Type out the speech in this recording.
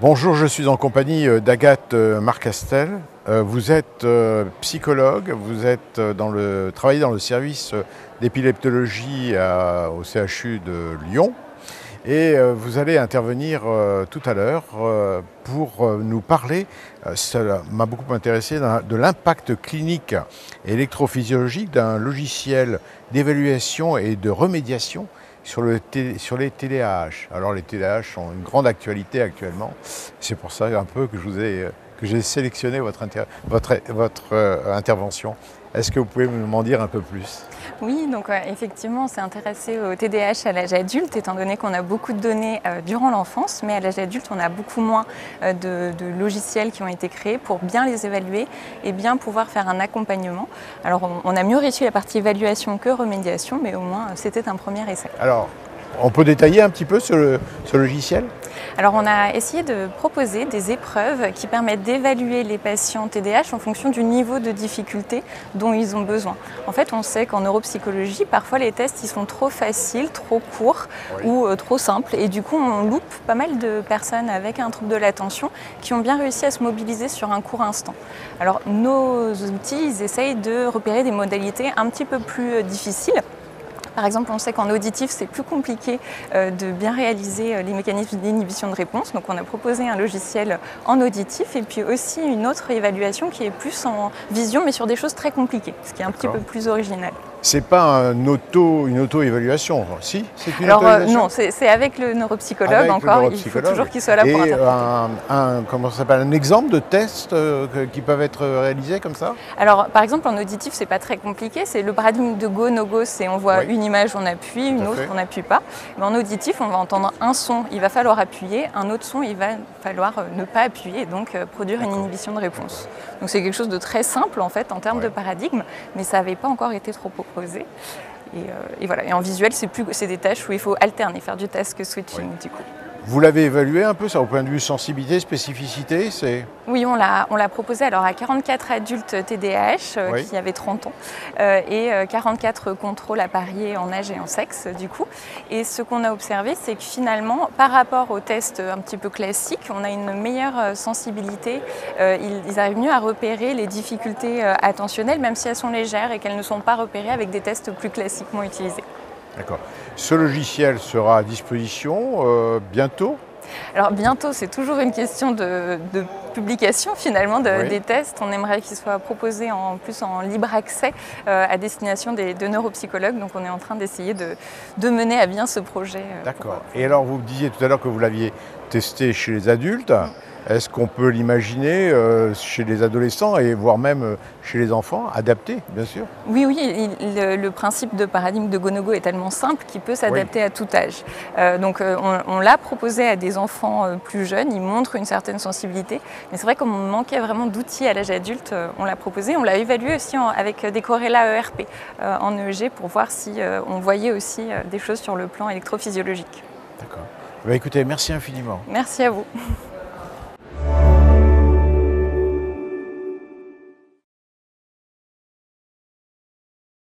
Bonjour, je suis en compagnie d'Agathe Marcastel. Vous êtes psychologue, vous êtes travaillez dans le service d'épileptologie au CHU de Lyon et vous allez intervenir tout à l'heure pour nous parler, ça m'a beaucoup intéressé, de l'impact clinique et électrophysiologique d'un logiciel d'évaluation et de remédiation sur les TDAH. Alors les TDAH ont une grande actualité actuellement. C'est pour ça un peu que j'ai sélectionné votre intervention. Est-ce que vous pouvez m'en dire un peu plus? Oui, donc effectivement, on s'est intéressé au TDAH à l'âge adulte, étant donné qu'on a beaucoup de données durant l'enfance, mais à l'âge adulte, on a beaucoup moins de logiciels qui ont été créés pour bien les évaluer et bien pouvoir faire un accompagnement. Alors, on a mieux réussi la partie évaluation que remédiation, mais au moins, c'était un premier essai. Alors, on peut détailler un petit peu ce logiciel? Alors on a essayé de proposer des épreuves qui permettent d'évaluer les patients TDAH en fonction du niveau de difficulté dont ils ont besoin. En fait, on sait qu'en neuropsychologie, parfois les tests ils sont trop faciles, trop courts ou trop simples et du coup on loupe pas mal de personnes avec un trouble de l'attention qui ont bien réussi à se mobiliser sur un court instant. Alors nos outils, ils essayent de repérer des modalités un petit peu plus difficiles. Par exemple, on sait qu'en auditif, c'est plus compliqué de bien réaliser les mécanismes d'inhibition de réponse. Donc on a proposé un logiciel en auditif et puis aussi une autre évaluation qui est plus en vision, mais sur des choses très compliquées, ce qui est un petit peu plus original. C'est pas une auto-évaluation, si? C'est une Alors auto-évaluation? non, c'est avec le neuropsychologue encore, il faut toujours qu'il soit là pour interpréter. Comment ça s'appelle, un exemple de test qui peuvent être réalisés comme ça? Alors par exemple en auditif, c'est pas très compliqué, c'est le paradigme de go, no go, c'est on voit une image, on appuie, une autre, on n'appuie pas. Mais en auditif, on va entendre un son, il va falloir appuyer, un autre son, il va falloir ne pas appuyer et donc produire une inhibition de réponse. Donc c'est quelque chose de très simple en fait en termes de paradigme, mais ça n'avait pas encore été trop proposé. Et voilà. Et en visuel, c'est des tâches où il faut alterner, faire du task switching du coup. Vous l'avez évalué un peu, ça, au point de vue sensibilité, spécificité? Oui, on l'a proposé alors à 44 adultes TDAH qui avaient 30 ans et 44 contrôles à parier en âge et en sexe du coup. Et ce qu'on a observé, c'est que finalement, par rapport aux tests un petit peu classiques, on a une meilleure sensibilité. Ils arrivent mieux à repérer les difficultés attentionnelles, même si elles sont légères et qu'elles ne sont pas repérées avec des tests plus classiquement utilisés. D'accord. Ce logiciel sera à disposition bientôt? Alors bientôt, c'est toujours une question de publication finalement des tests. On aimerait qu'ils soient proposés en plus en libre accès à destination de neuropsychologues. Donc on est en train d'essayer de mener à bien ce projet. D'accord. Et alors vous disiez tout à l'heure que vous l'aviez testé chez les adultes. Est-ce qu'on peut l'imaginer chez les adolescents et voire même chez les enfants, adapté, bien sûr? Oui, le principe de paradigme de Go-No-Go est tellement simple qu'il peut s'adapter à tout âge. Donc on l'a proposé à des enfants plus jeunes, ils montrent une certaine sensibilité, mais c'est vrai qu'on manquait vraiment d'outils à l'âge adulte, on l'a proposé, on l'a évalué aussi avec des corrélats ERP en EEG pour voir si on voyait aussi des choses sur le plan électrophysiologique. D'accord. Bah, écoutez, merci infiniment. Merci à vous.